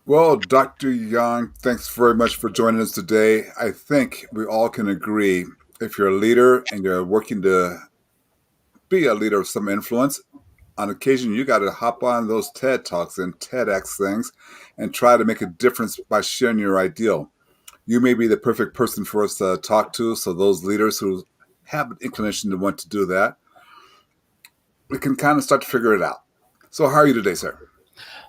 Well, Dr. Young, thanks very much for joining us today. I think we all can agree if you're a leader and you're working to be a leader of some influence, on occasion you got to hop on those TED Talks and TEDx things and try to make a difference by sharing your ideal. You may be the perfect person for us to talk to, so those leaders who have an inclination to want to do that, we can kind of start to figure it out. So, how are you today, sir?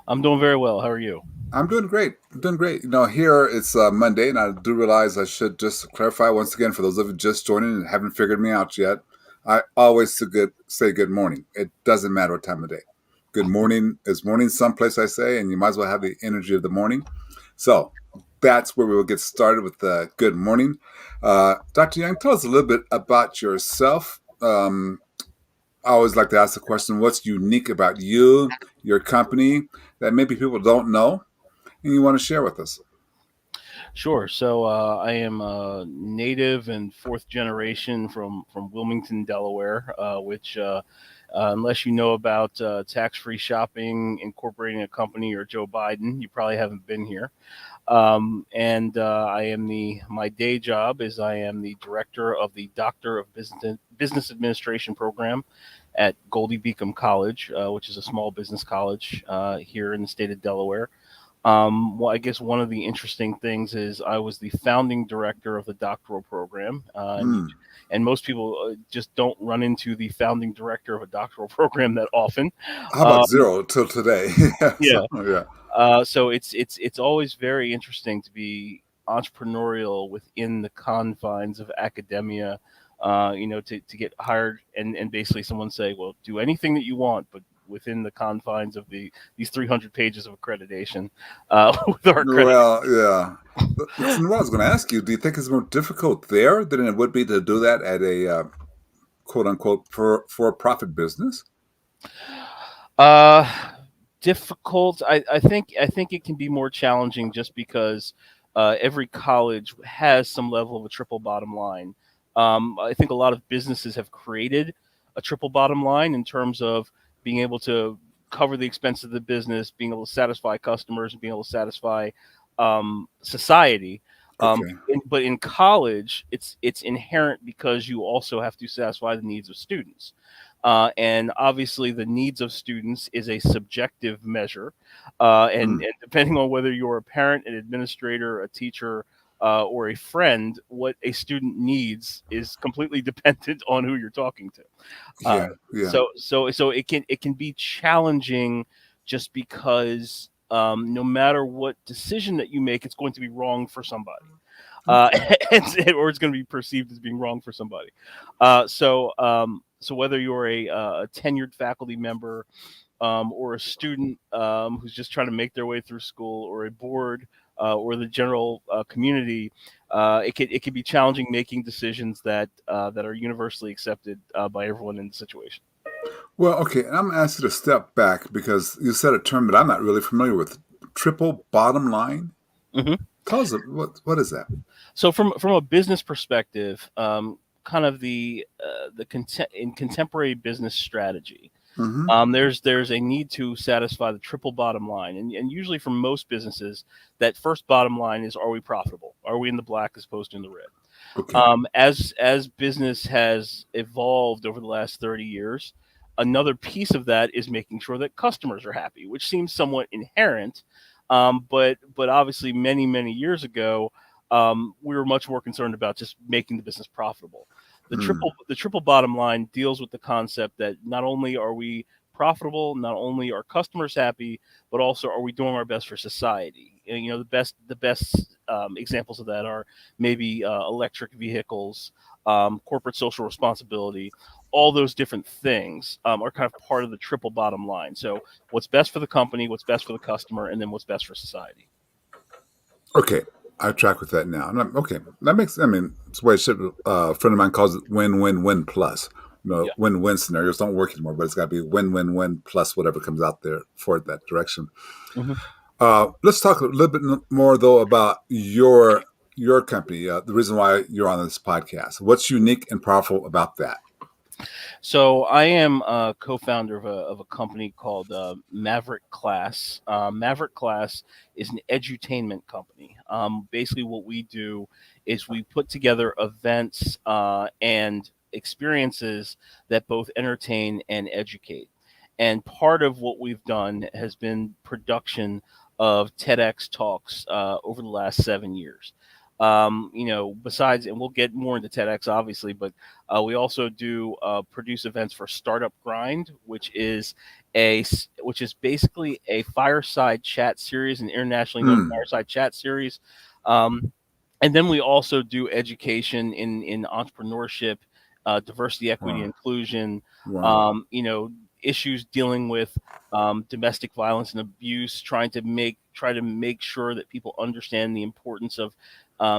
I'm doing very well. How are you? I'm doing great. I'm doing great. Here it's Monday, and I do realize I should just clarify once again for those of you just joining and haven't figured me out yet. I always say good morning. It doesn't matter what time of day. Good morning is morning someplace, I say, and you might as well have the energy of the morning. So that's where we will get started with the good morning. Dr. Young, tell us a little bit about yourself. I always like to ask the question, what's unique about you, your company, that maybe people don't know and you want to share with us? Sure. I am a native and fourth generation from Wilmington, Delaware, which, unless you know about tax-free shopping, incorporating a company, or Joe Biden, you probably haven't been here. And I am the my day job is I am the director of the Doctor of Business Administration program at Goldie Beacom College, which is a small business college here in the state of Delaware. Well, I guess one of the interesting things is I was the founding director of the doctoral program, Hmm. and most people just don't run into the founding director of a doctoral program that often. How about Um, zero till today? Yeah. So yeah, yeah. so it's always very interesting to be entrepreneurial within the confines of academia. To get hired and basically someone say, well, do anything that you want, but within the confines of these 300 pages of accreditation, with our accreditation. Well, yeah. That's what I was going to ask you. Do you think it's more difficult there than it would be to do that at a quote unquote for profit business? Uh, Difficult. I think it can be more challenging just because every college has some level of a triple bottom line. I think a lot of businesses have created a triple bottom line in terms of being able to cover the expense of the business, being able to satisfy customers, and being able to satisfy society. Okay. But in college, it's inherent because you also have to satisfy the needs of students. And obviously, the needs of students is a subjective measure. And depending on whether you're a parent, an administrator, a teacher, or a friend, what a student needs is completely dependent on who you're talking to. Uh, Yeah. Yeah. so it can be challenging just because no matter what decision that you make, it's going to be wrong for somebody. Uh, Okay. or it's going to be perceived as being wrong for somebody. So whether you're a tenured faculty member, or a student who's just trying to make their way through school, or a board, or the general community, it can be challenging making decisions that are universally accepted by everyone in the situation. Well, okay. And I'm going to ask you to step back because you said a term that I'm not really familiar with. Triple bottom line. Mhm. Tell us what is that? So from a business perspective, kind of in contemporary business strategy, Mm-hmm. there's a need to satisfy the triple bottom line, and usually for most businesses, that first bottom line is, are we profitable? Are we in the black as opposed to in the red? Okay. As business has evolved over the last 30 years, another piece of that is making sure that customers are happy, which seems somewhat inherent. But obviously, many years ago, we were much more concerned about just making the business profitable. Hmm. The triple bottom line deals with the concept that not only are we profitable, not only are customers happy, but also are we doing our best for society? And, the best examples of that are maybe electric vehicles, corporate social responsibility. All those different things are kind of part of the triple bottom line. So, what's best for the company, what's best for the customer, and then what's best for society. Okay. I track with that now. Okay. That makes, I mean, it's the way it should, a friend of mine calls it win, win, win plus. Yeah. Win, win scenarios don't work anymore, but it's got to be win, win, win plus whatever comes out there for that direction. hmm Let's talk a little bit more though about your company. The reason why you're on this podcast. What's unique and powerful about that? So I am a co-founder of a company called Maverick Class. Maverick Class is an edutainment company. Basically, what we do is we put together events and experiences that both entertain and educate. And part of what we've done has been production of TEDx talks over the last 7 years. Besides, and we'll get more into TEDx obviously, but we also do produce events for Startup Grind, which is basically a fireside chat series, an internationally known Hmm. fireside chat series. Um, and then we also do education in entrepreneurship, diversity, equity, Wow. inclusion. Wow. Um, you know, issues dealing with domestic violence and abuse, try to make sure that people understand the importance of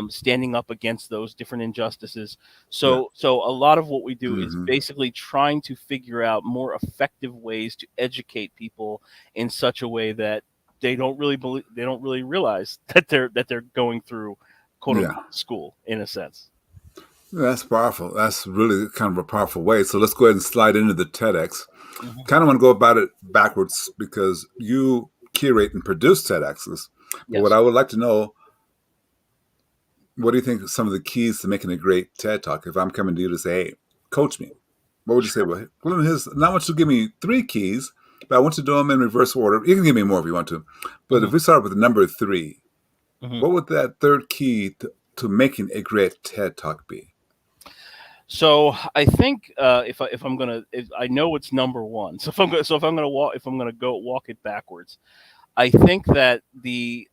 standing up against those different injustices. Yeah. So a lot of what we do is Hmm. basically trying to figure out more effective ways to educate people in such a way that they don't really realize that they're going through quote Yeah. unquote school in a sense. That's powerful. That's really kind of a powerful way. So let's go ahead and slide into the TEDx. Hmm. Kind of want to go about it backwards because you curate and produce TEDx's. But what Yes. I would like to know, what do you think are some of the keys to making a great TED Talk? If I'm coming to you to say, hey, coach me, what would you say? Sure. Well, not want you to give me three keys, but I want you to do them in reverse order. You can give me more if you want to. But Hmm. if we start with the number three, Hmm. what would that third key to making a great TED Talk be? So I think if I'm gonna if I know it's number one. So if I'm gonna go walk it backwards, I think that the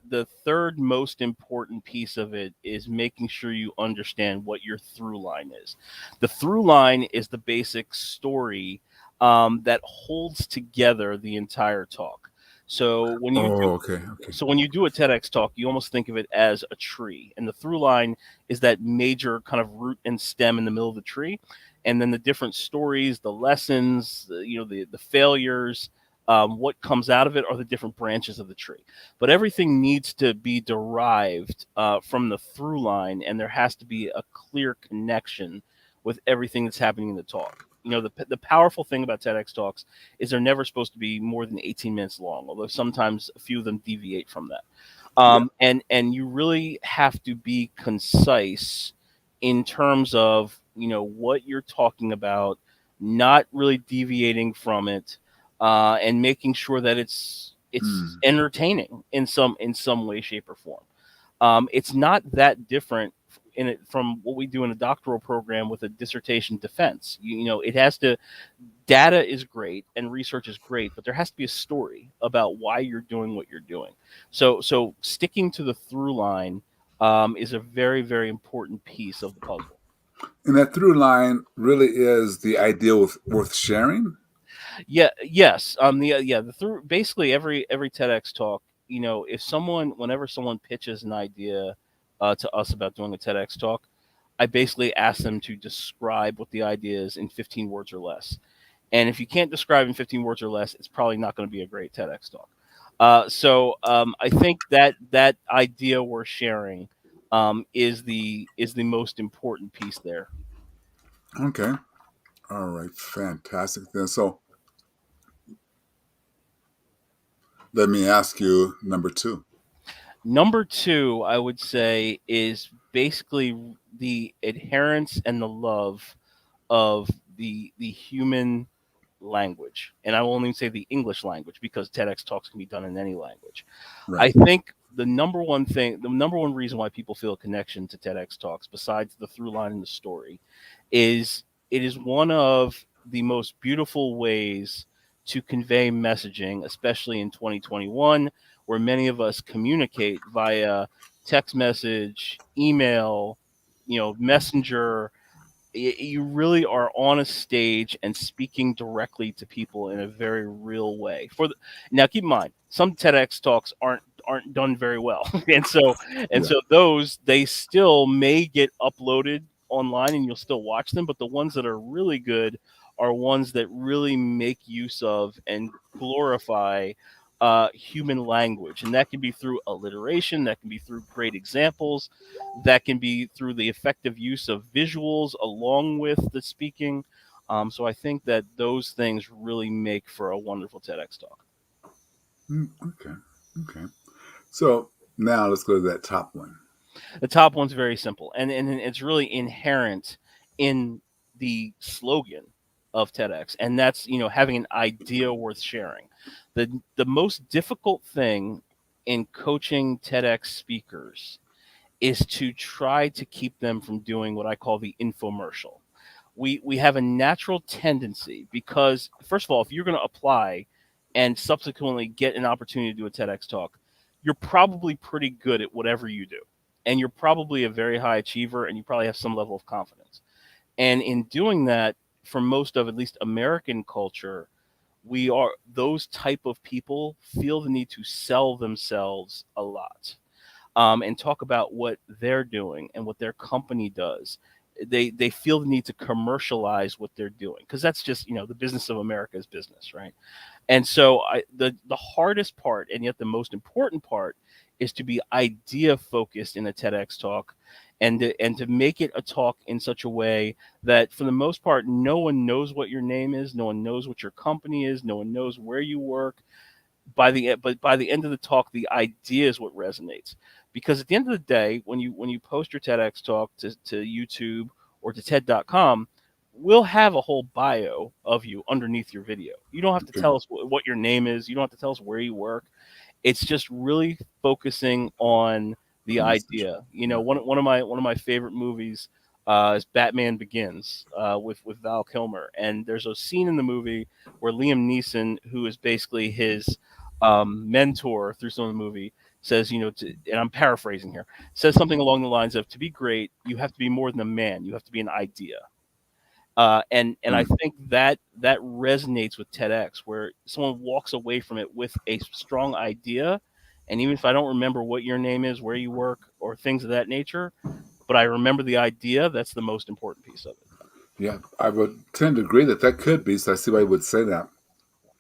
third most important piece of it is making sure you understand what your through line is. The through line is the basic story that holds together the entire talk. So when you do Oh, okay, okay. so when you do a TEDx talk, you almost think of it as a tree, and the through line is that major kind of root and stem in the middle of the tree, and then the different stories, the lessons, the failures, what comes out of it are the different branches of the tree. But everything needs to be derived from the through line, and there has to be a clear connection with everything that's happening in the talk. The powerful thing about TEDx talks is they're never supposed to be more than 18 minutes long, although sometimes a few of them deviate from that. Yeah. And you really have to be concise in terms of what you're talking about, not really deviating from it, and making sure that it's Mm. entertaining in some way, shape, or form. It's not that different in it from what we do in a doctoral program with a dissertation defense. It has to data is great and research is great, but there has to be a story about why you're doing what you're doing. So sticking to the through line is a very, very important piece of the puzzle. And that through line really is the ideal worth sharing. Yeah, yes. The through basically every TEDx talk. If whenever someone pitches an idea to us about doing a TEDx talk, I basically ask them to describe what the idea is in 15 words or less. And if you can't describe in 15 words or less, it's probably not going to be a great TEDx talk. I think that idea we're sharing is the most important piece there. Okay. All right. Fantastic. Then, so let me ask you number two. Number two, I would say, is basically the adherence and the love of the human language, and I will only say the English language because TEDx talks can be done in any language. Right. I think the number one reason why people feel a connection to TEDx talks, besides the through line in the story, is it is one of the most beautiful ways to convey messaging, especially in 2021, where many of us communicate via text message, email, messenger. You really are on a stage and speaking directly to people in a very real way. Now, keep in mind, some TEDx talks aren't done very well, and so Yeah. those they still may get uploaded online, and you'll still watch them. But the ones that are really good are ones that really make use of and glorify human language, and that can be through alliteration, that can be through great examples, that can be through the effective use of visuals along with the speaking. So I think that those things really make for a wonderful TEDx talk. Okay. Okay. So now let's go to that top one. The top one's very simple, and it's really inherent in the slogan of TEDx, and that's having an idea worth sharing. The most difficult thing in coaching TEDx speakers is to try to keep them from doing what I call the infomercial. We have a natural tendency because first of all, if you're going to apply and subsequently get an opportunity to do a TEDx talk, you're probably pretty good at whatever you do. And you're probably a very high achiever and you probably have some level of confidence. And in doing that, for most of at least American culture, we are those type of people feel the need to sell themselves a lot, and talk about what they're doing and what their company does. They feel the need to commercialize what they're doing because that's just the business of America's business, right? And so the hardest part and yet the most important part is to be idea focused in a TEDx talk, and to make it a talk in such a way that for the most part no one knows what your name is, no one knows what your company is, no one knows where you work. But by the end of the talk, the idea is what resonates. Because at the end of the day, when you post your TEDx talk to YouTube or to TED.com, we'll have a whole bio of you underneath your video. You don't have to Okay. tell us what your name is. You don't have to tell us where you work. It's just really focusing on the The message. idea. Yeah. One of my favorite movies is Batman Begins, with Val Kilmer, and there's a scene in the movie where Liam Neeson, who is basically his mentor through some of the movie, says, and I'm paraphrasing here, says something along the lines of, "To be great, you have to be more than a man. You have to be an idea." And I Mm. think that resonates with TEDx, where someone walks away from it with a strong idea, and even if I don't remember what your name is, where you work, or things of that nature, but I remember the idea, that's the most important piece of it. Yeah, I would tend to agree that that could be. So I see why you would say that.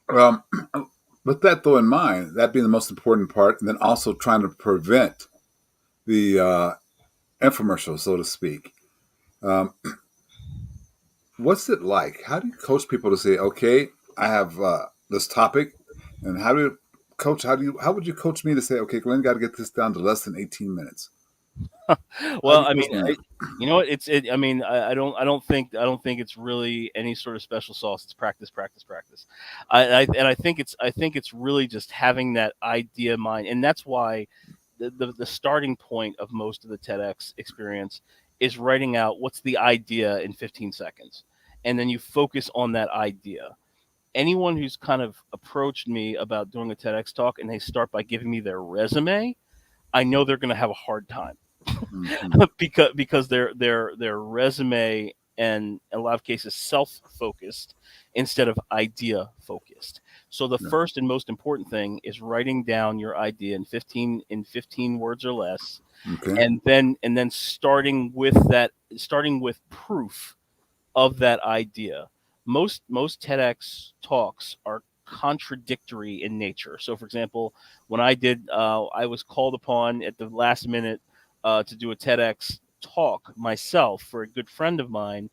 Um, with that though in mind, that being the most important part, and then also trying to prevent the infomercial, so to speak. Um, what's it like? How do you coach people to say, okay, I have this topic, and how do you coach? How would you coach me to say, okay, Glenn, got to get this down to less than 18 minutes? How do Well, you I coach mean, me on that? I mean, I don't think it's really any sort of special sauce. It's practice, practice, practice. I think it's really just having that idea in mind, and that's why the starting point of most of the TEDx experience is writing out what's the idea in 15 seconds, and then you focus on that idea. Anyone who's kind of approached me about doing a TEDx talk and they start by giving me their resume, I know they're going to have a hard time. Hmm. because their resume and in a lot of cases self-focused instead of idea focused. So the Yeah. first and most important thing is writing down your idea in 15 words or less, Okay. and then starting with proof of that idea. Most TEDx talks are contradictory in nature. So, for example, I was called upon at the last minute to do a TEDx talk myself for a good friend of mine,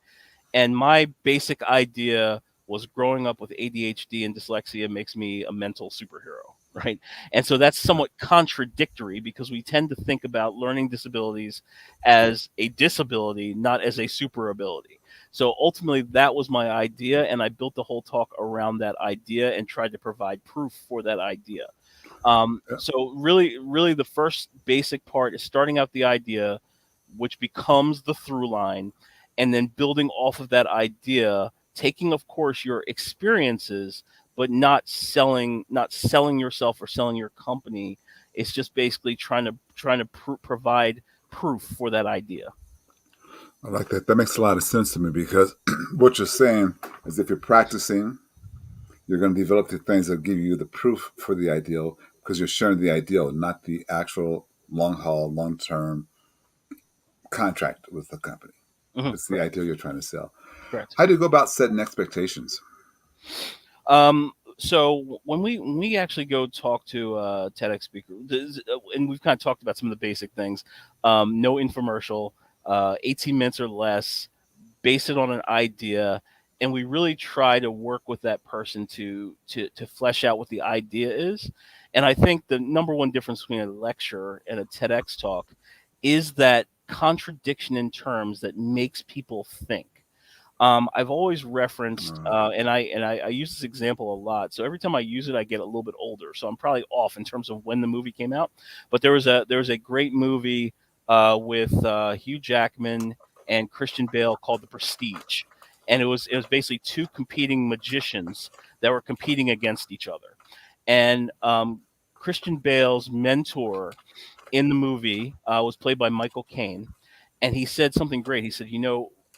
and my basic idea was growing up with ADHD and dyslexia makes me a mental superhero, right? And so that's Yeah. somewhat contradictory because we tend to think about learning disabilities as a disability, not as a super ability. So ultimately, that was my idea, and I built the whole talk around that idea and tried to provide proof for that idea. Yeah. So really, the first basic part is starting out the idea, which becomes the through line, and then building off of that idea, taking, of course, your experiences, but not selling yourself or selling your company. It's just basically trying to provide proof for that idea. I like that. That makes a lot of sense to me because what you're saying is if you're practicing, you're going to develop the things that give you the proof for the ideal because you're sharing the ideal, not the actual long haul, long term contract with the company. It's the Correct. ideal you're trying to sell. Correct. How do you go about setting expectations? So when we actually go talk to TEDx speaker, and we've kind of talked about some of the basic things. No infomercial, 18 minutes or less, base it on an idea, and we really try to work with that person to flesh out what the idea is. And I think the number one difference between a lecture and a TEDx talk is that contradiction in terms that makes people think. I've always referenced, Uh, and I use this example a lot. So every time I use it, I get a little bit older. So I'm probably off in terms of when the movie came out. But there was a great movie with Hugh Jackman and Christian Bale called The Prestige, and it was basically two competing magicians that were competing against each other. And Christian Bale's mentor in the movie was played by Michael Caine, and he said something great. He said,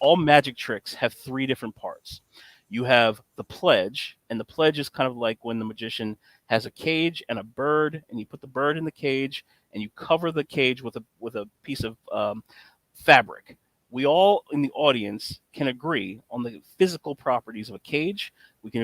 all magic tricks have three different parts. You have the pledge, and the pledge is kind of like when the magician has a cage and a bird, and you put the bird in the cage, and you cover the cage with a piece of fabric. We all in the audience can agree on the physical properties of a cage. We can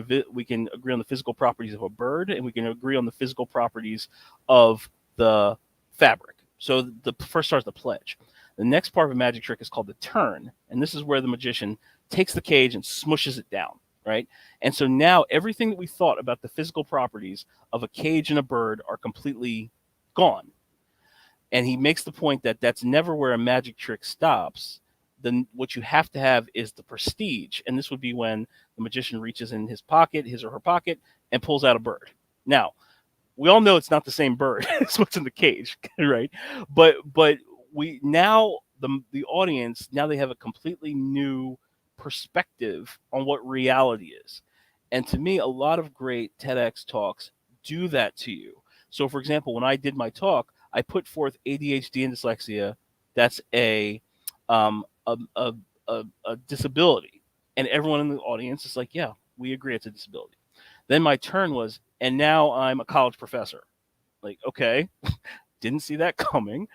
agree on the physical properties of a bird, and we can agree on the physical properties of the fabric. So the first starts the pledge. The next part of a magic trick is called the turn, and this is where the magician takes the cage and smushes it down, right? And so now everything that we thought about the physical properties of a cage and a bird are completely gone. And he makes the point that that's never where a magic trick stops. Then what you have to have is the prestige, and this would be when the magician reaches in his or her pocket, and pulls out a bird. Now, we all know it's not the same bird as what's in the cage, right? But we now the audience now they have a completely new perspective on what reality is. And to me, a lot of great TEDx talks do that to you. So, for example, when I did my talk, I put forth ADHD and dyslexia. That's um, a, a, a disability, and everyone in the audience is like, "Yeah, we agree it's a disability." Then my turn was, and now I'm a college professor. Like, okay, didn't see that coming,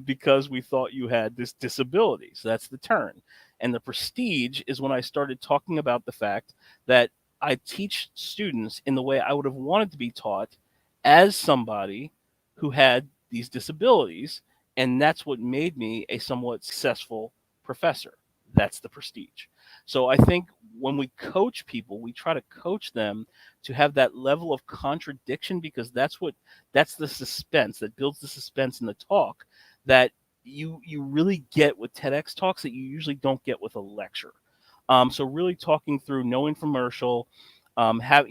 because we thought you had this disability. So that's the turn. And the prestige is when I started talking about the fact that I teach students in the way I would have wanted to be taught as somebody who had these disabilities. And that's what made me a somewhat successful professor. That's the prestige. So I think when we coach people, we try to coach them to have that level of contradiction, because that's the suspense that builds the suspense in the talk that you really get with TEDx talks that you usually don't get with a lecture. So really talking through no infomercial, have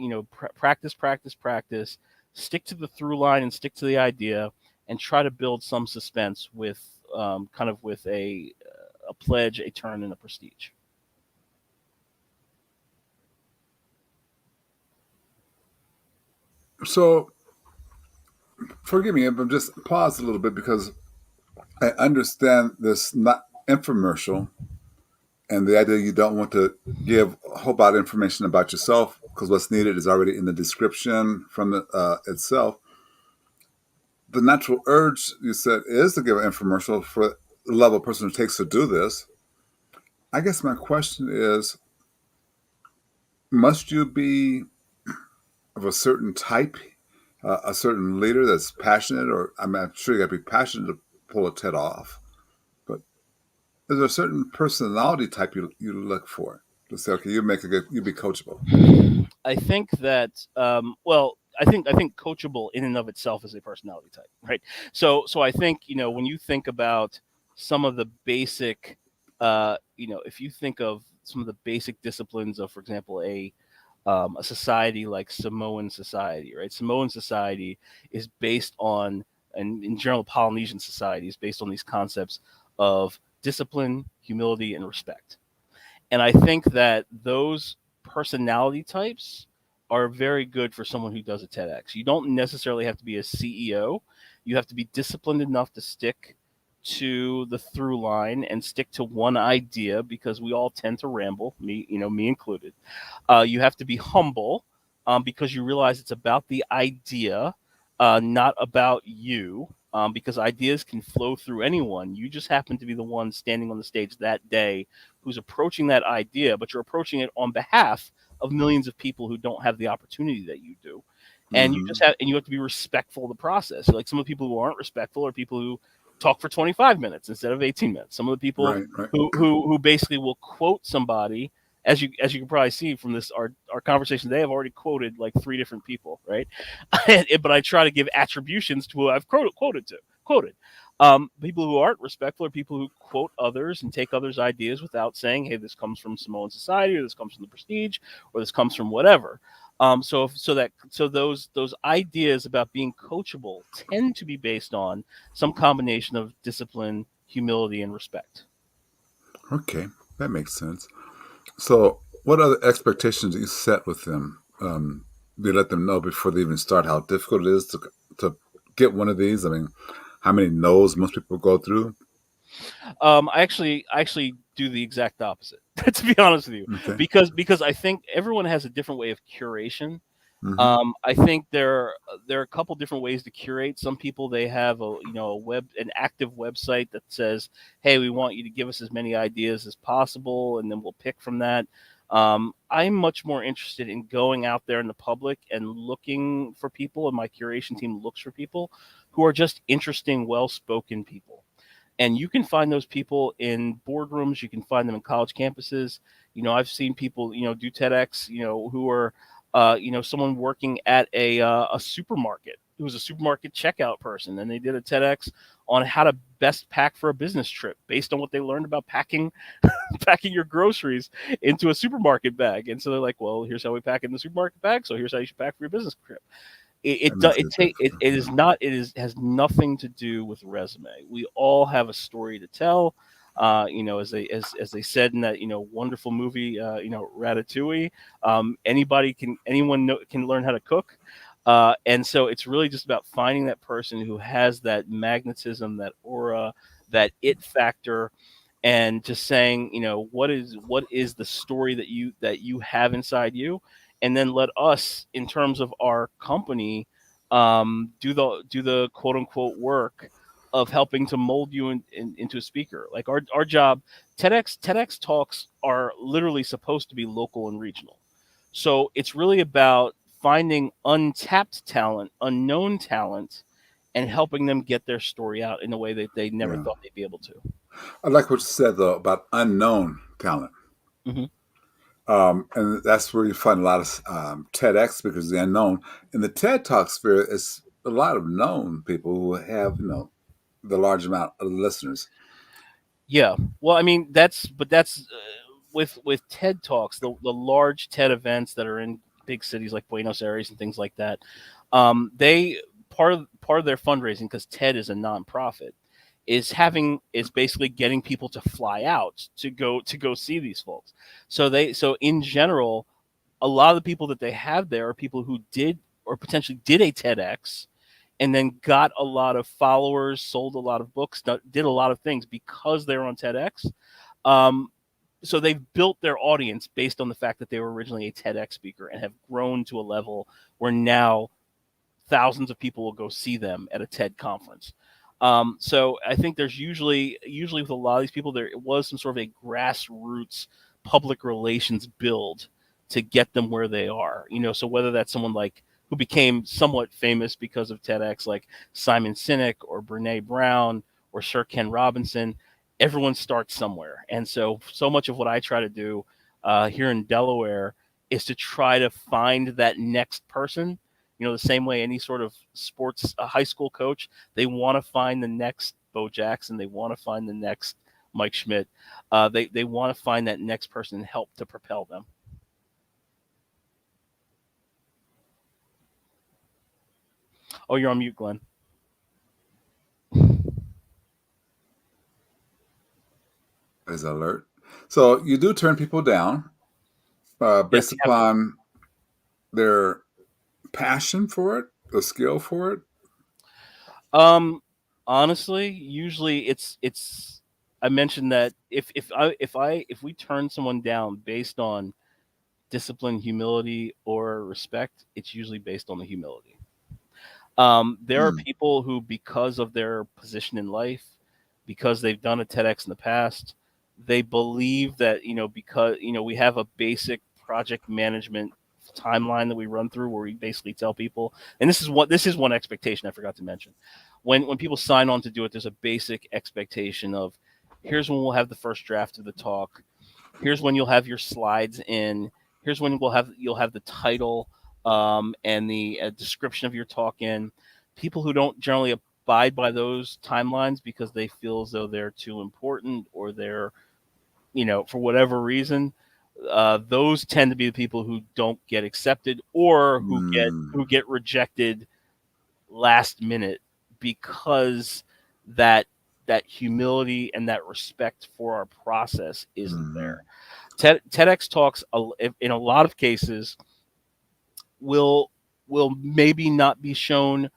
practice, practice, practice, stick to the through line and stick to the idea, and try to build some suspense with kind of with a pledge, a turn, and a prestige. so forgive me, I'm just pause a little bit because I understand this not infomercial and the idea you don't want to give a whole lot of information about yourself because what's needed is already in the description from the, itself. The natural urge you said is to give an infomercial for the level of person who takes to do this. I guess my question is, must you be of a certain type, a certain leader that's passionate, or I mean, I'm sure you got to be passionate to pull a TED off, but is there a certain personality type you look for to say, okay, you be coachable? I think that I think coachable in and of itself is a personality type, right? So I think when you think about some of the basic, if you think of some of the basic disciplines of, for example, a society like Samoan society, right? Samoan society is based on, and in general, Polynesian society is based on these concepts of discipline, humility, and respect. And I think that those personality types are very good for someone who does a TEDx. You don't necessarily have to be a CEO. You have to be disciplined enough to stick to the through line and stick to one idea, because we all tend to ramble, me included. You have to be humble, because you realize it's about the idea, not about you. Because ideas can flow through anyone. You just happen to be the one standing on the stage that day who's approaching that idea, but you're approaching it on behalf of millions of people who don't have the opportunity that you do. And Mm-hmm. you have to be respectful of the process. Like some of the people who aren't respectful are people who talk for 25 minutes instead of 18 minutes. Some of the people Right, right. who basically will quote somebody as you can probably see from this our conversation today, I've already quoted like three different people, right? But I try to give attributions to who I've quoted. People who aren't respectful are people who quote others and take others' ideas without saying, "Hey, this comes from Samoan society, or this comes from the Prestige, or this comes from whatever." So those ideas about being coachable tend to be based on some combination of discipline, humility, and respect. Okay, that makes sense. So, what other expectations do you set with them? Do you let them know before they even start how difficult it is to get one of these? I mean, how many no's most people go through? I actually do the exact opposite, to be honest with you, Okay. because I think everyone has a different way of curation. Mm-hmm. I think there are a couple different ways to curate. Some people they have an active website that says, "Hey, we want you to give us as many ideas as possible, and then we'll pick from that." I'm much more interested in going out there in the public and looking for people, and my curation team looks for people who are just interesting, well-spoken people, and you can find those people in boardrooms. You can find them in college campuses. I've seen people do TEDx, who are someone working at a supermarket who was a supermarket checkout person, and they did a TEDx on how to best pack for a business trip based on what they learned about packing your groceries into a supermarket bag. And so they're like, well, here's how we pack in the supermarket bag, so here's how you should pack for your business trip. it That it do- makes it it take it, difficult. it is Yeah. not it is has nothing to do with resume. We all have a story to tell. As they said in that wonderful movie, Ratatouille. Anyone can learn how to cook. And so it's really just about finding that person who has that magnetism, that aura, that it factor, and just saying, what is the story that you have inside you, and then let us, in terms of our company, do the quote unquote work of helping to mold you into a speaker. Like our job, TEDx talks are literally supposed to be local and regional. So it's really about finding untapped talent, unknown talent, and helping them get their story out in a way that they never Yeah. thought they'd be able to. I like what you said though about unknown talent. Hmm. And that's where you find a lot of TEDx because the unknown. In the TED Talk sphere, it's a lot of known people who have, the large amount of listeners. Yeah. Well, I mean, that's with TED Talks, the large TED events that are in big cities like Buenos Aires and things like that. They part of their fundraising, because TED is a nonprofit, is basically getting people to fly out to go see these folks. So in general, a lot of the people that they have there are people who did or potentially did a TEDx and then got a lot of followers, sold a lot of books, did a lot of things because they were on TEDx. Um, so they've built their audience based on the fact that they were originally a TEDx speaker and have grown to a level where now thousands of people will go see them at a TED conference. So I think there's usually with a lot of these people, there was some sort of a grassroots public relations build to get them where they are. So whether that's someone like who became somewhat famous because of TEDx, like Simon Sinek or Brene Brown or Sir Ken Robinson, everyone starts somewhere. And so much of what I try to do here in Delaware is to try to find that next person. The same way any sort of sports high school coach, they want to find the next Bo Jackson, they want to find the next Mike Schmidt, they want to find that next person and help to propel them. Oh, you're on mute, Glenn. Is alert. So you do turn people down Yes, based you have to. upon their passion for it, the skill for it. Um, Honestly, usually it's. I mentioned that if we turn someone down based on discipline, humility, or respect, it's usually based on the humility. There are Hmm. people who, because of their position in life, because they've done a TEDx in the past, they believe that because we have a basic project management timeline that we run through, where we basically tell people, and this is one expectation I forgot to mention. When people sign on to do it, there's a basic expectation of, here's when we'll have the first draft of the talk. Here's when you'll have your slides in. Here's when you'll have the title and the description of your talk in. People who don't generally abide by those timelines because they feel as though they're too important or they're, for whatever reason, those tend to be the people who don't get accepted or Mm, who get rejected last minute because that that humility and that respect for our process isn't there. mm, TEDx talks in a lot of cases will maybe not be shown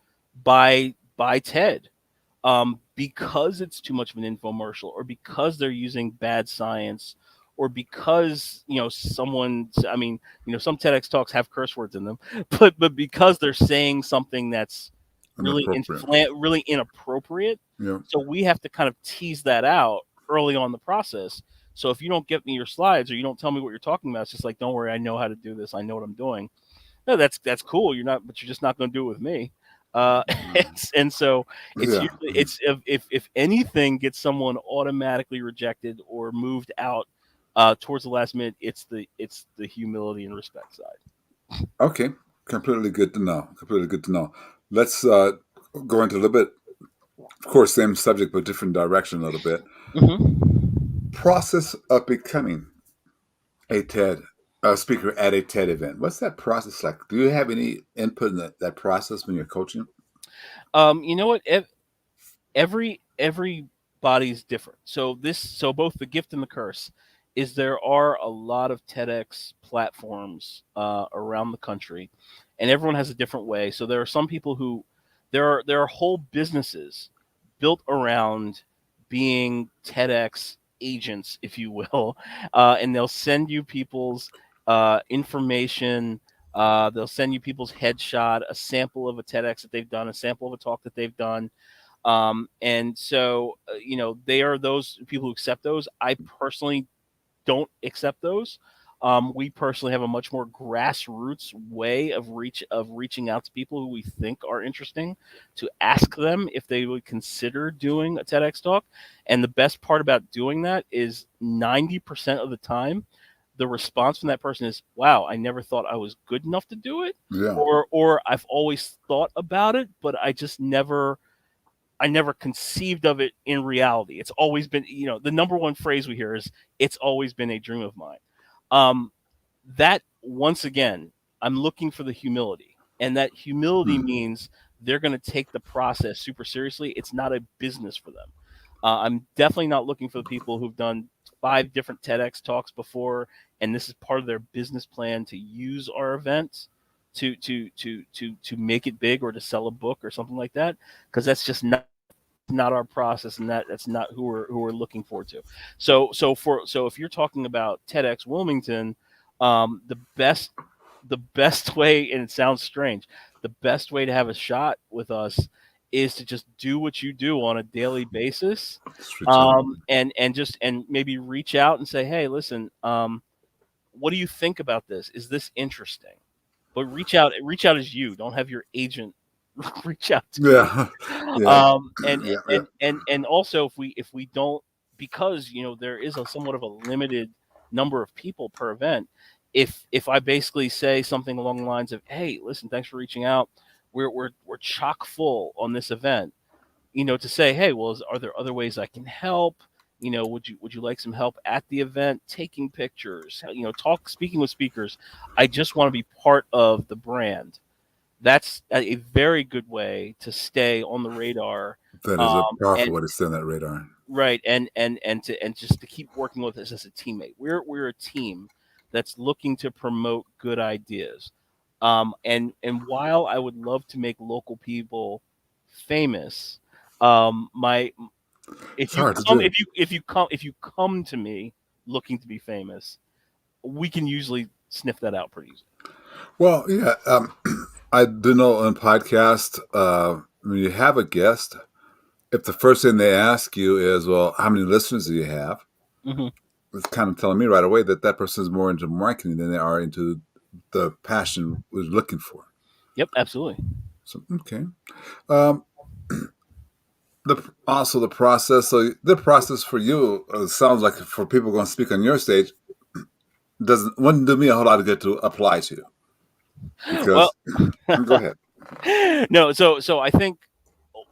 by TED because it's too much of an infomercial, or because they're using bad science, or because I mean, some TEDx talks have curse words in them, but because they're saying something that's inappropriate. really inappropriate. Yeah. So we have to kind of tease that out early on in the process. So if you don't get me your slides or you don't tell me what you're talking about, it's just like, don't worry, I know how to do this. I know what I'm doing. No, that's cool. But you're just not going to do it with me. Uh, Mm, and so it's yeah. usually it's if anything gets someone automatically rejected or moved out towards the last minute, it's the humility and respect side. Okay. Completely good to know. Completely good to know. Let's go into a little bit, of course, same subject, but different direction a little bit. Hmm. Process of becoming a TED speaker at a TED event. What's that process like? Do you have any input in that process when you're coaching? You know what? Everybody's different. So both the gift and the curse is there are a lot of TEDx platforms around the country, and everyone has a different way. So there are some people who there are whole businesses built around being TEDx agents, if you will, and they'll send you people's information. They'll send you people's headshot, a sample of a TEDx that they've done, a sample of a talk that they've done, and so, they are those people who accept those. I personally don't accept those. We personally have a much more grassroots way of reaching out to people who we think are interesting, to ask them if they would consider doing a TEDx talk. And the best part about doing that is 90% of the time, the response from that person is, "Wow, I never thought I was good enough to do it," Yeah. or "I've always thought about it, but I never conceived of it in reality. It's always been, the number one phrase we hear is, it's always been a dream of mine." Um, that, once again, I'm looking for the humility. And that humility Hmm. means they're going to take the process super seriously. It's not a business for them. I'm definitely not looking for the people who've done 5 different TEDx talks before, and this is part of their business plan to use our events to make it big or to sell a book or something like that, because that's just not our process, and that's not who we're looking forward to. So if you're talking about TEDx Wilmington, the best way, and it sounds strange, the best way to have a shot with us is to just do what you do on a daily basis, Just reach out. and maybe reach out and say, hey, listen, what do you think about this? Is this interesting? But reach out as you. Don't have your agent reach out to you. Yeah. Yeah. And Yeah. Yeah. and also, if we don't, because there is a somewhat of a limited number of people per event. If I basically say something along the lines of, hey, listen, thanks for reaching out, we're chock full on this event, to say, hey, well, are there other ways I can help? Would you like some help at the event, taking pictures, speaking with speakers? I just want to be part of the brand. That's a very good way to stay on the radar, That is a and powerful way to stay on that radar. right, and just to keep working with us as a teammate. We're a team that's looking to promote good ideas, and while I would love to make local people famous, my It's hard to do. if you come to me looking to be famous, we can usually sniff that out pretty easily. Well, yeah. I do know on podcast, when you have a guest, if the first thing they ask you is, well, how many listeners do you have? Hmm. It's kind of telling me right away that that person is more into marketing than they are into the passion we're looking for. Yep, absolutely. So, okay. Um, the process. So the process for you sounds like for people going to speak on your stage. doesn't wouldn't do me a whole lot of good to apply to Well, because go ahead. no, so I think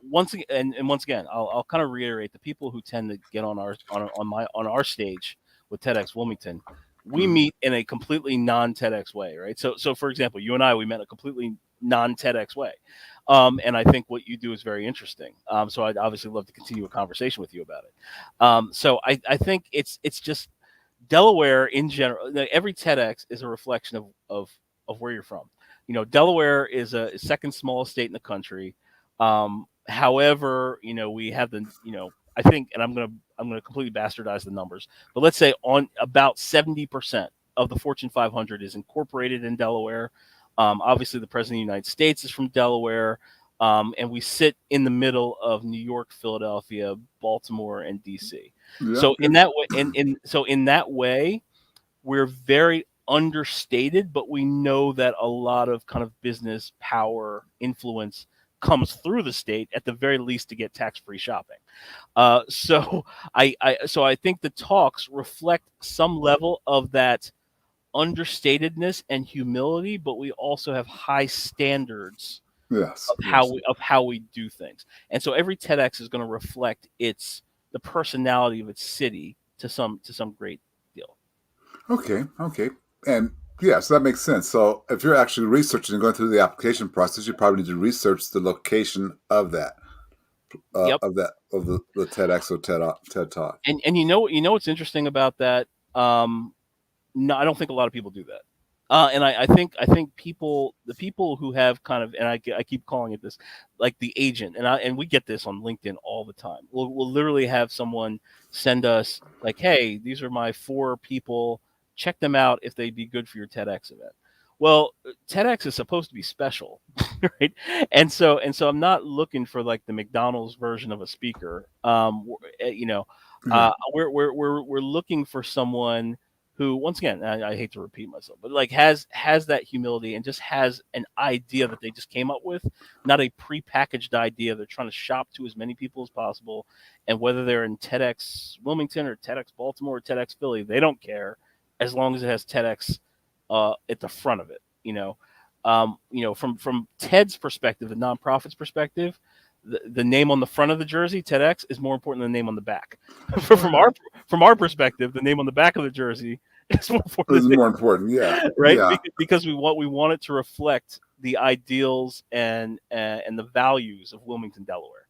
once again, and once again, I'll kind of reiterate the people who tend to get on our stage with TEDx Wilmington. We Mhm. meet in a completely non TEDx way, right? So for example, you and I, we met in a completely non TEDx way, and I think what you do is very interesting. So I'd obviously love to continue a conversation with you about it. So I think it's just Delaware in general. Like, every TEDx is a reflection of where you're from. Delaware is a second smallest state in the country. However, we have I think, and I'm gonna completely bastardize the numbers, but let's say on about 70% of the Fortune 500 is incorporated in Delaware. Obviously, the president of the United States is from Delaware. And we sit in the middle of New York, Philadelphia, Baltimore, and DC. Yeah, So yeah, in that way, in that way, we're very understated, but we know that a lot of kind of business power influence comes through the state at the very least to get tax-free shopping. So I think the talks reflect some level of that understatedness and humility, but we also have high standards yes, of yes. how we do things. And so every TEDx is going to reflect the personality of its city to some great deal. Okay, okay, and yeah, so that makes sense. So if you're actually researching and going through the application process, you probably need to research the location of Yep. the TEDx or TED Talk. And what's interesting about that? No, I don't think a lot of people do that. And I think the people who have kind of, and I keep calling it this, like the agent, and we get this on LinkedIn all the time. We'll literally have someone send us like, hey, these are my 4 people. Check them out if they'd be good for your TEDx event. Well, TEDx is supposed to be special, right? And so I'm not looking for like the McDonald's version of a speaker. Yeah, We're looking for someone who, once again, I hate to repeat myself, but like has that humility and just has an idea that they just came up with, not a prepackaged idea. They're trying to shop to as many people as possible, and whether they're in TEDx Wilmington or TEDx Baltimore or TEDx Philly, they don't care as long as it has TEDx at the front of it. From Ted's perspective, the nonprofit's perspective, the name on the front of the jersey, TEDx, is more important than the name on the back. oh, yeah. From our perspective, the name on the back of the jersey is more This important is than more important. Yeah, right yeah. because we want it to reflect the ideals and the values of Wilmington, Delaware.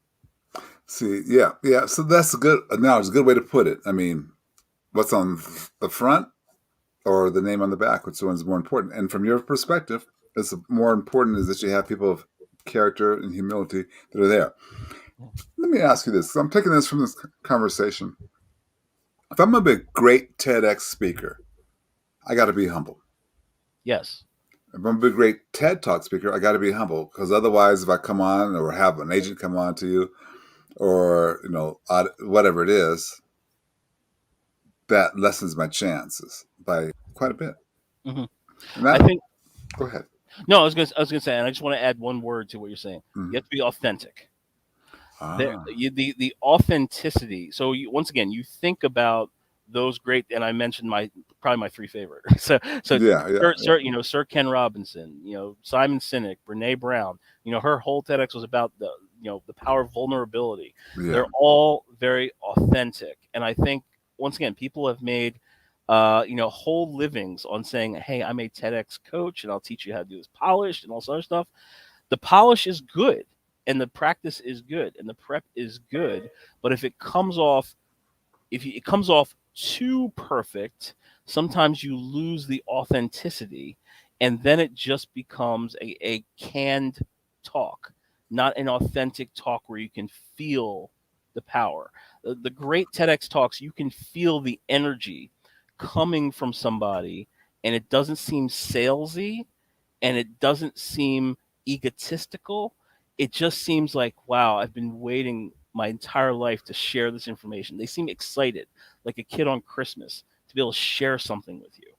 See, yeah, yeah. So that's a good analogy, a good way to put it. I mean, what's on the front or the name on the back? Which one's more important? And from your perspective, it's more important is that you have people of character and humility that are there. Let me ask you this. So I'm taking this from this conversation. If I'm going to be a great TEDx speaker, I got to be humble. Yes. If I'm going to be a great TED Talk speaker, I got to be humble because otherwise, if I come on or have an agent come on to you, or whatever it is, that lessens my chances by quite a bit. Hmm. And I that, think go ahead. no, I was gonna say, and I just want to add one word to what you're saying. You Mhm. have to be authentic. Ah, The authenticity. So once again, you think about those great, and I mentioned my probably my 3 favorite. So yeah, yeah, yeah, Sir Ken Robinson, Simon Sinek, Brene Brown. Her whole TEDx was about the power of vulnerability. yeah. They're all very authentic, and I think once again, people have made whole livings on saying, "Hey, I'm a TEDx coach, and I'll teach you how to do this polished and all this other stuff." The polish is good and the practice is good and the prep is good, but if it comes off too perfect, sometimes you lose the authenticity, and then it just becomes a canned talk, not an authentic talk where you can feel the power. The great TEDx talks, you can feel the energy coming from somebody, and it doesn't seem salesy, and it doesn't seem egotistical. It just seems like, wow, I've been waiting my entire life to share this information. They seem excited, like a kid on Christmas, to be able to share something with you.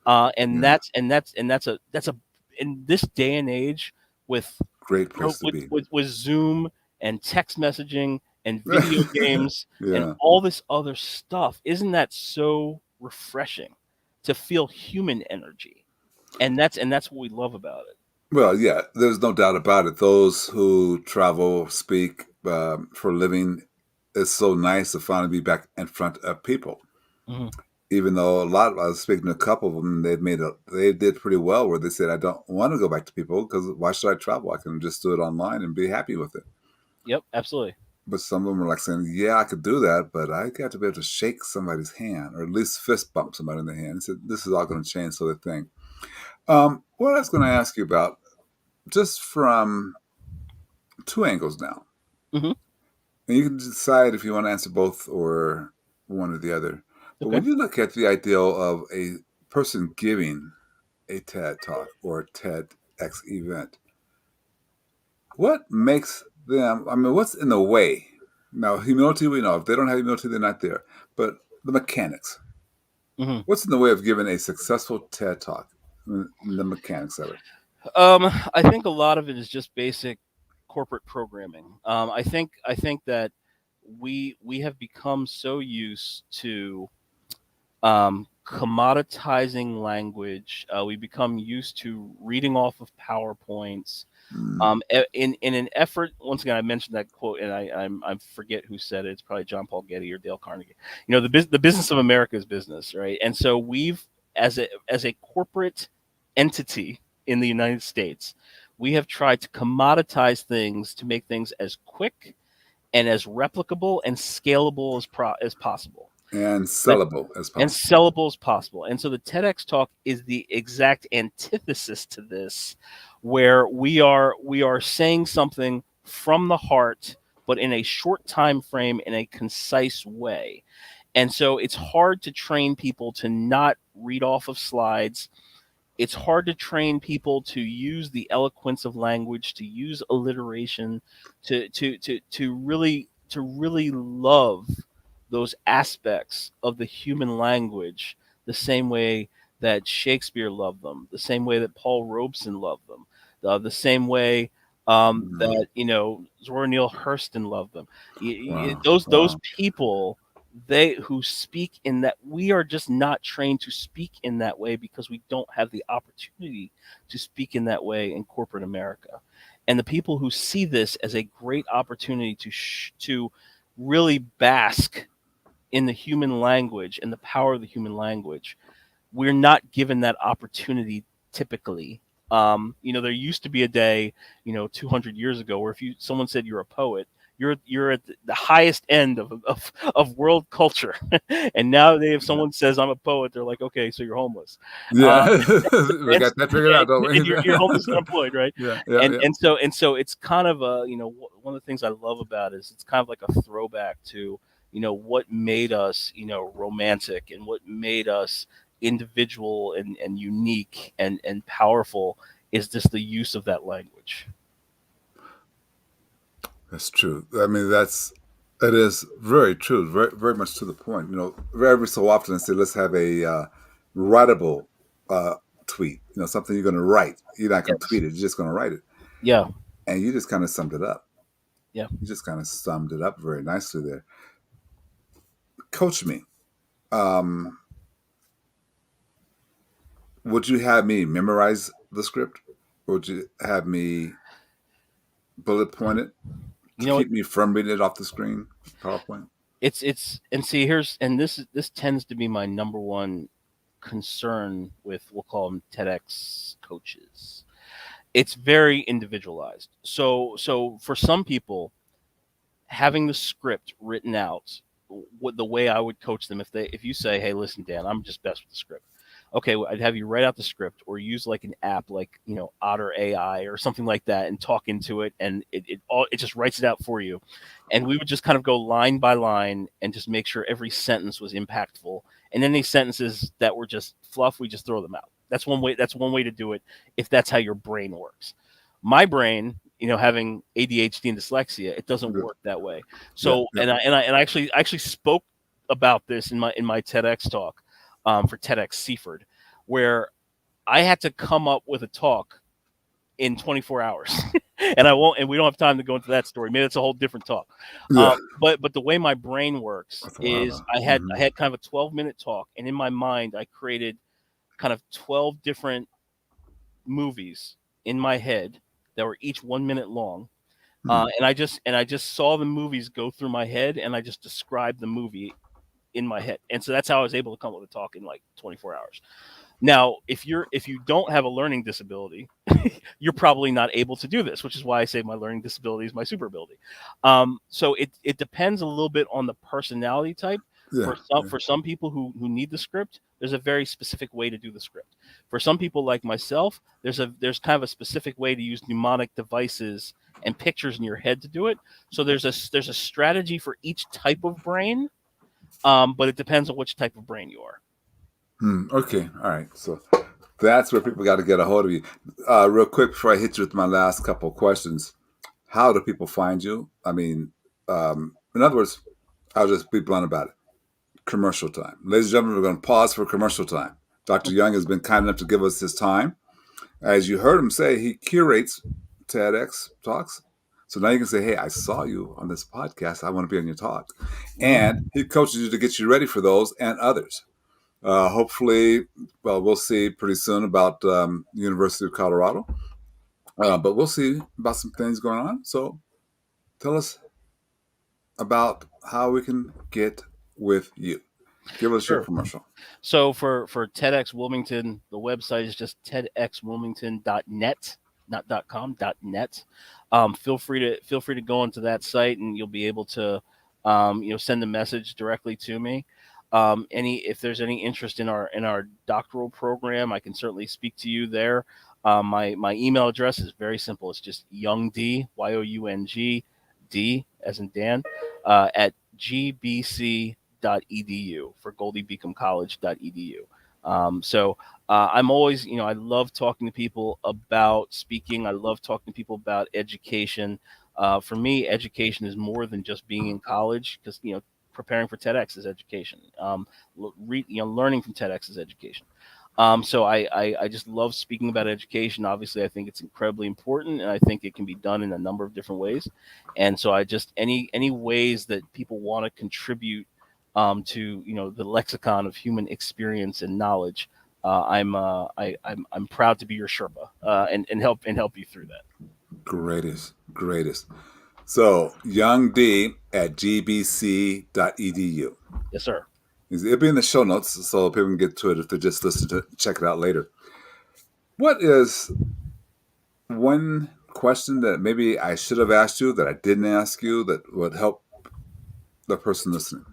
Yeah. That's a in this day and age with Great place to be. with Zoom and text messaging and video games and Yeah. all this other stuff. Isn't that so refreshing? to feel human energy, and that's what we love about it. Well, yeah, there's no doubt about it. Those who travel, speak for a living, it's so nice to finally be back in front of people. Hmm. Even though I was speaking to a couple of them, they did pretty well where they said, I don't want to go back to people because why should I travel? I can just do it online and be happy with it. Yep, absolutely. But some of them are like saying, yeah, I could do that, but I got to be able to shake somebody's hand or at least fist bump somebody in the hand. So this is all going to change sort of thing. What I was going to ask you about, just from two angles now, Hmm. and you can decide if you want to answer both or one or the other. But Okay. when you look at the ideal of a person giving a TED talk or a TEDx event, what makes them, I mean, what's in the way? Now, humility, we know. If they don't have humility, they're not there. But the mechanics, Hmm. what's in the way of giving a successful TED talk? The mechanics of it. I think a lot of it is just basic corporate programming. I think that we have become so used to commoditizing language. We become used to reading off of PowerPoints. Mm, In an effort, once again, I mentioned that quote, and I forget who said it. It's probably John Paul Getty or Dale Carnegie. The business of America is business, right? And so we've, as a corporate entity in the United States, we have tried to commoditize things to make things as quick and as replicable and scalable as possible. and The sellable as and possible. sellable as possible. And so the TEDx talk is the exact antithesis to this, where we are saying something from the heart, but in a short time frame, in a concise way. And so it's hard to train people to not read off of slides. It's hard to train people to use the eloquence of language, to use alliteration, to really love those aspects of the human language the same way that Shakespeare loved them, the same way that Paul Robeson loved them, the same way Mm, that Zora Neale Hurston loved them. wow. Those Wow. people, they who speak in that, we are just not trained to speak in that way because we don't have the opportunity to speak in that way in corporate America. And the people who see this as a great opportunity to really bask in the human language and the power of the human language, we're not given that opportunity typically. There used to be a day, 200 years ago, where if someone said you're a poet, you're at the highest end of world culture. And nowadays, if Yeah. someone says I'm a poet, they're like, okay, so you're homeless. Yeah. Um, We and got that figured out, don't we? and you're homeless and unemployed, right? Yeah. Yeah. And Yeah. and so it's kind of one of the things I love about it is it's kind of like a throwback to what made us romantic, and what made us individual and unique and powerful is just the use of that language. That's true. I mean, it is very true. Very, very much to the point. Every so often I say, let's have a writable uh, tweet. Something you're going to write. You're not going to Yes. tweet it. You're just going to write it. Yeah. And you just kind of summed it up. Yeah. You just kind of summed it up very nicely there. Coach me. Um, would you have me memorize the script, or would you have me bullet point it You to know what? keep me from reading it off the screen? PowerPoint. It's and see, this tends to be my number one concern with, we'll call them TEDx coaches. It's very individualized. So for some people, having the script written out, what the way I would coach them, if you say, hey, listen, Dan, I'm just best with the script. Okay, well, I'd have you write out the script, or use like an app like Otter AI or something like that, and talk into it, and it just writes it out for you. And we would just kind of go line by line and just make sure every sentence was impactful. And any sentences that were just fluff, we just throw them out. That's one way to do it, if that's how your brain works. My brain, having ADHD and dyslexia, it doesn't Good. work that way. Yeah. So, Yeah. and I actually spoke about this in my TEDx talk, for TEDx Seaford, where I had to come up with a talk in 24 hours. And we don't have time to go into that story. Maybe it's a whole different talk. Yeah. But the way my brain works That's a lot is of. I had kind of a 12-minute talk, and in my mind I created kind of 12 different movies in my head that were each 1 minute long. Hmm. And I just saw the movies go through my head, and I just described the movie in my head. And so that's how I was able to come up with a talk in like 24 hours. Now, if you don't have a learning disability, you're probably not able to do this, which is why I say my learning disability is my super ability. So it depends a little bit on the personality type. Yeah. For some people who need the script, there's a very specific way to do the script. For some people like myself, there's kind of a specific way to use mnemonic devices and pictures in your head to do it. So there's a strategy for each type of brain, but it depends on which type of brain you are. Hmm. Okay. All right. So that's where people got to get a hold of you. Real quick before I hit you with my last couple of questions, how do people find you? I mean, in other words, I'll just be blunt about it. Commercial time. Ladies and gentlemen, we're going to pause for commercial time. Dr. Young has been kind enough to give us his time. As you heard him say, he curates TEDx talks. So now you can say, hey, I saw you on this podcast. I want to be on your talk. And he coaches you to get you ready for those and others. Hopefully, well, we'll see pretty soon about University of Colorado. But we'll see about some things going on. So tell us about how we can get with you. Give us your Sure. commercial. So for TEDx Wilmington, the website is just tedxwilmington.net, not .com, .net. Feel free to go into that site, and you'll be able to send a message directly to me. Any If there's any interest in our doctoral program, I can certainly speak to you there. My email address is very simple. It's just youngd, YOUNG as in Dan, at gbc.edu, for goldiebeacomcollege.edu. I'm always, I love talking to people about speaking. I love talking to people about education. For me, education is more than just being in college, because preparing for TEDx is education. Learning from TEDx is education. So I just love speaking about education. Obviously, I think it's incredibly important, and I think it can be done in a number of different ways. And so I just any ways that people want to contribute to the lexicon of human experience and knowledge. I'm proud to be your Sherpa, and help you through that. Greatest, greatest. So, Young D at gbc.edu. Yes, sir. It'll be in the show notes so people can get to it if they just listen to check it out later. What is one question that maybe I should have asked you that I didn't ask you that would help the person listening?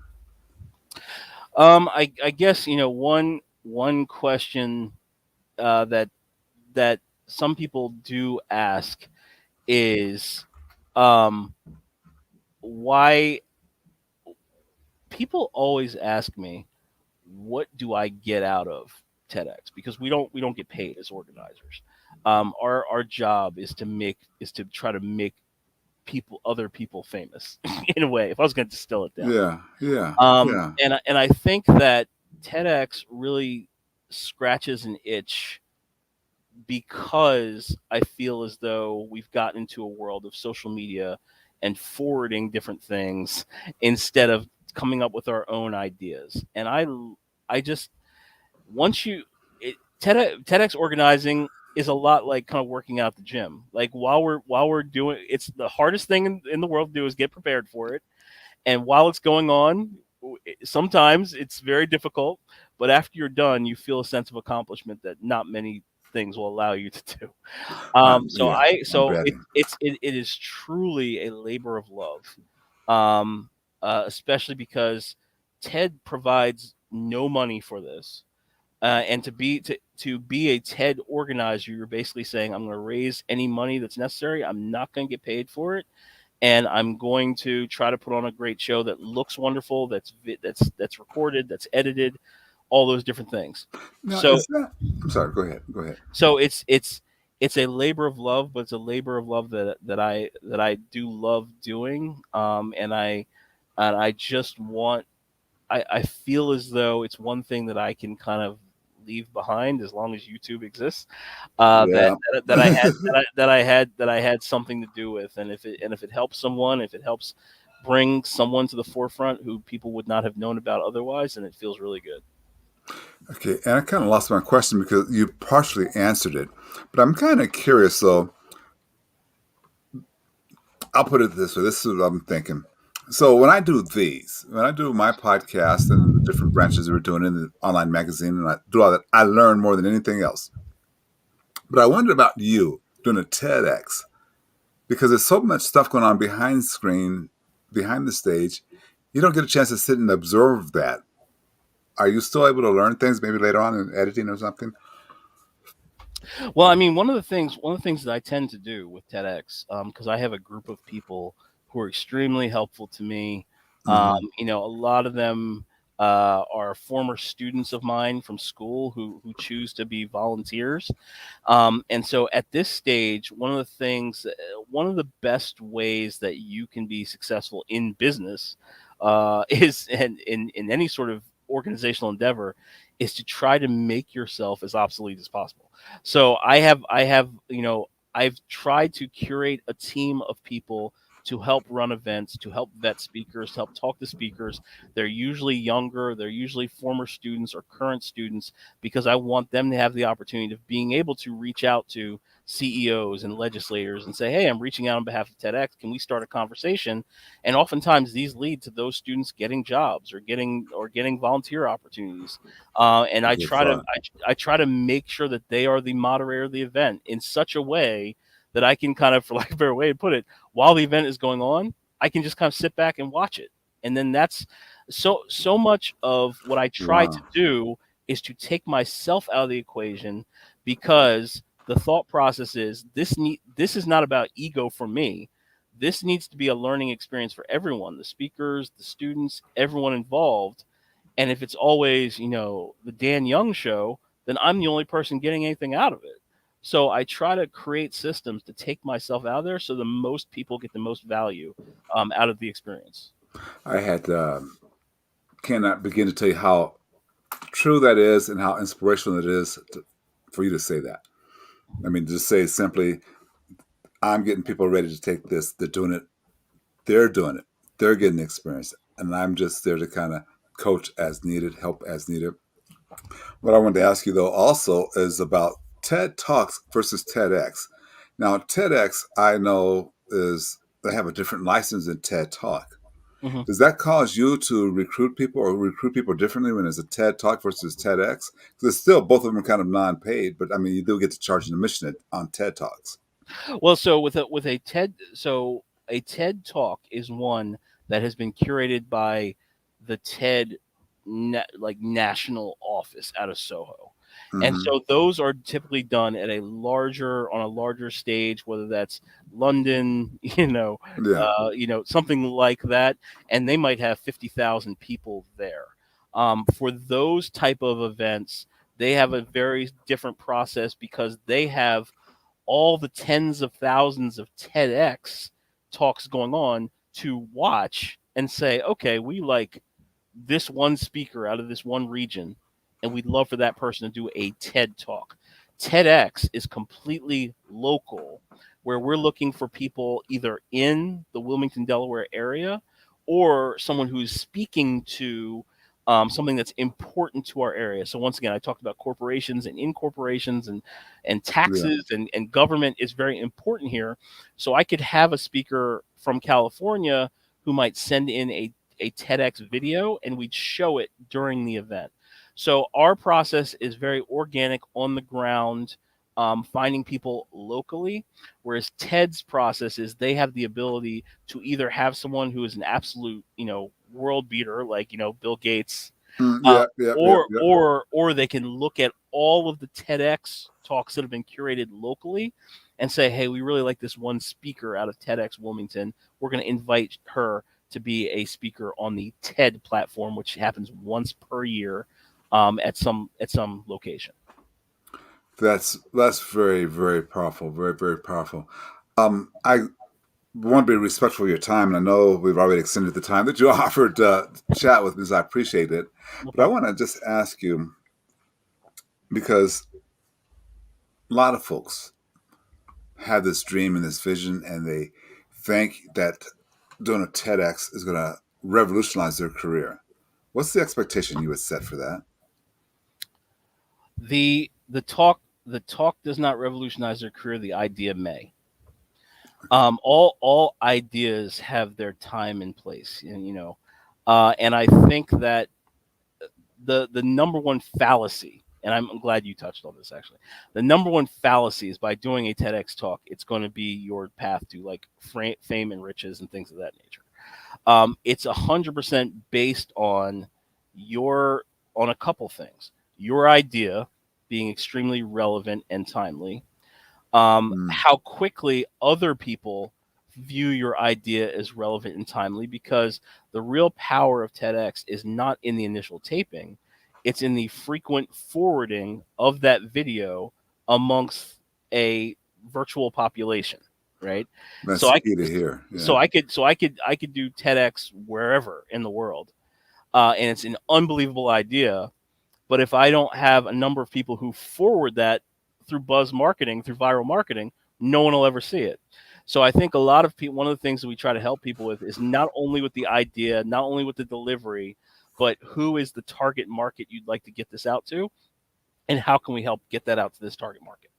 I guess one question that some people do ask is, um, why people always ask me, what do I get out of TEDx? Because we don't get paid as organizers. Our job is to try to make other people famous in a way. If I was going to distill it down, Yeah, yeah, yeah. and I think that TEDx really scratches an itch, because I feel as though we've gotten into a world of social media and forwarding different things instead of coming up with our own ideas. And I just once you it, TEDx organizing is a lot like kind of working out at the gym. Like while we're doing, it's the hardest thing in the world to do is get prepared for it. And while it's going on, sometimes it's very difficult, but after you're done, you feel a sense of accomplishment that not many things will allow you to do. So Yeah, I I'm so betting. it is truly a labor of love, especially because TED provides no money for this. And to be a TED organizer, you're basically saying, I'm going to raise any money that's necessary. I'm not going to get paid for it, and I'm going to try to put on a great show that looks wonderful, that's recorded, that's edited, all those different things. Now, So is that? I'm sorry. Go ahead. Go ahead. so it's a labor of love, but it's a labor of love that I do love doing. And I just want I feel as though it's one thing that I can kind of leave behind as long as YouTube exists. That, Yeah. that I had that I had something to do with, and if it helps someone, if it helps bring someone to the forefront who people would not have known about otherwise, then it feels really good. Okay, and I kind of lost my question because you partially answered it, but I'm kind of curious. So I'll put it this way: this is what I'm thinking. So when I do my podcast and the different branches we're doing in the online magazine, and I do all that, I learn more than anything else. But I wonder about you doing a TEDx because there's so much stuff going on behind screen, behind the stage. You don't get a chance to sit and observe that. Are you still able to learn things maybe later on in editing or something? Well, I mean, one of the things that I tend to do with TEDx, because I have a group of people who are extremely helpful to me. Hmm. A lot of them are former students of mine from school who choose to be volunteers. And so at this stage, one of the best ways that you can be successful in business is, and in any sort of organizational endeavor, is to try to make yourself as obsolete as possible. So I've tried to curate a team of people to help run events, to help vet speakers, to help talk to speakers. They're usually younger, they're usually former students or current students, because I want them to have the opportunity of being able to reach out to CEOs and legislators and say, "Hey, I'm reaching out on behalf of TEDx. Can we start a conversation?" And oftentimes these lead to those students getting jobs or getting volunteer opportunities. And I Good try to thought. I try to make sure that they are the moderator of the event in such a way that I can kind of, for lack of a better way to put it, while the event is going on, I can just kind of sit back and watch it. And then that's so much of what I try to Wow. do is to take myself out of the equation, because the thought process is this is not about ego for me. This needs to be a learning experience for everyone, the speakers, the students, everyone involved. And if it's always, the Dan Young show, then I'm the only person getting anything out of it. So I try to create systems to take myself out of there so the most people get the most value out of the experience. I had cannot begin to tell you how true that is and how inspirational it is for you to say that. I mean, just say simply, I'm getting people ready to take this. They're doing it. They're doing it. They're getting the experience. And I'm just there to kind of coach as needed, help as needed. What I wanted to ask you, though, also is about TED Talks versus TEDx. Now, TEDx, I know, is they have a different license than TED Talk. Mhm. Does that cause you to recruit people or recruit people differently when it's a TED Talk versus TEDx? Because it's still both of them are kind of non-paid, but I mean, you do get to charge an admission on TED Talks. Well, so a TED Talk is one that has been curated by the TED national office out of Soho. And Hmm. so those are typically done at on a larger stage, whether that's London, Yeah. something like that, and they might have 50,000 people there. For those type of events, they have a very different process because they have all the tens of thousands of TEDx talks going on to watch and say, okay, we like this one speaker out of this one region, and we'd love for that person to do a TED talk. TEDx is completely local, where we're looking for people either in the Wilmington, Delaware area, or someone who's speaking to something that's important to our area. So once again, I talked about corporations and incorporations and Yeah. taxes and government is very important here. So I could have a speaker from California who might send in a TEDx video and we'd show it during the event. So our process is very organic, on the ground, finding people locally, whereas TED's process is they have the ability to either have someone who is an absolute, world beater, like, Bill Gates, Mm, uh, yeah. Yeah. Yeah. or Yeah. they can look at all of the TEDx talks that have been curated locally and say, hey, we really like this one speaker out of TEDx Wilmington. We're going to invite her to be a speaker on the TED platform, which happens once per year at some location. That's very very powerful. Very very powerful. I want to be respectful of your time, and I know we've already extended the time that you offered to chat with me, so I appreciate it. No But I problem. want to just ask you because a lot of folks have this dream and this vision, and they think that doing a TEDx is going to revolutionize their career. What's the expectation you would set for that? The talk does not revolutionize their career. The idea may. All ideas have their time and place, and and I think that the number one fallacy, and I'm glad you touched on this actually. The number one fallacy is by doing a TEDx talk, it's going to be your path to like fame and riches and things of that nature. It's 100% based on your on a couple things. Your idea being extremely relevant and timely, Mm, how quickly other people view your idea as relevant and timely, because the real power of TEDx is not in the initial taping, it's in the frequent forwarding of that video amongst a virtual population, right? So that's I key to hear. so Yeah. I could do TEDx wherever in the world, and it's an unbelievable idea, but if I don't have a number of people who forward that through buzz marketing, through viral marketing, no one will ever see it. So I think a lot of people, one of the things that we try to help people with is not only with the idea, not only with the delivery, but who is the target market you'd like to get this out to, and how can we help get that out to this target market?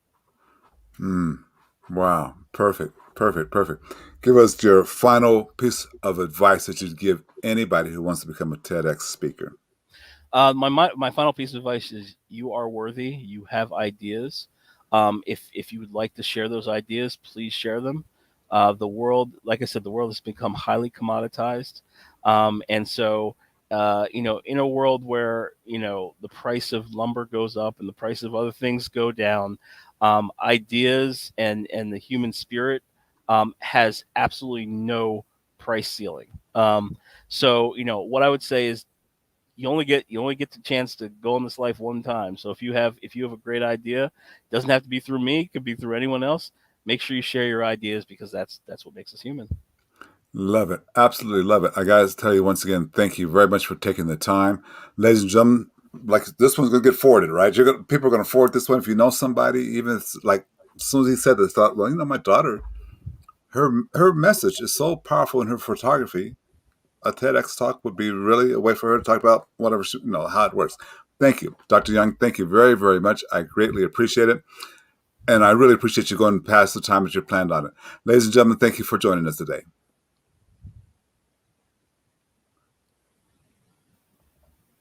Mm, wow. Perfect. Perfect. Perfect. Give us your final piece of advice that you'd give anybody who wants to become a TEDx speaker. My final piece of advice is you are worthy. You have ideas. If you would like to share those ideas, please share them. The world, like I said, the world has become highly commoditized, and so in a world where the price of lumber goes up and the price of other things go down, ideas and the human spirit has absolutely no price ceiling. So what I would say is you only get the chance to go in this life one time. So if you have a great idea, it doesn't have to be through me, it could be through anyone else. Make sure you share your ideas, because that's what makes us human. Love it. Absolutely love it. I got to tell you once again, thank you very much for taking the time. Ladies and gentlemen, like this one's going to get forwarded, right? People are going to forward this one. If you know somebody, even if it's like, as soon as he said this, thought, well, my daughter, her message is so powerful in her photography. A TEDx talk would be really a way for her to talk about whatever, how it works. Thank you, Dr. Young. Thank you very, very much. I greatly appreciate it. And I really appreciate you going past the time that you planned on it. Ladies and gentlemen, thank you for joining us today.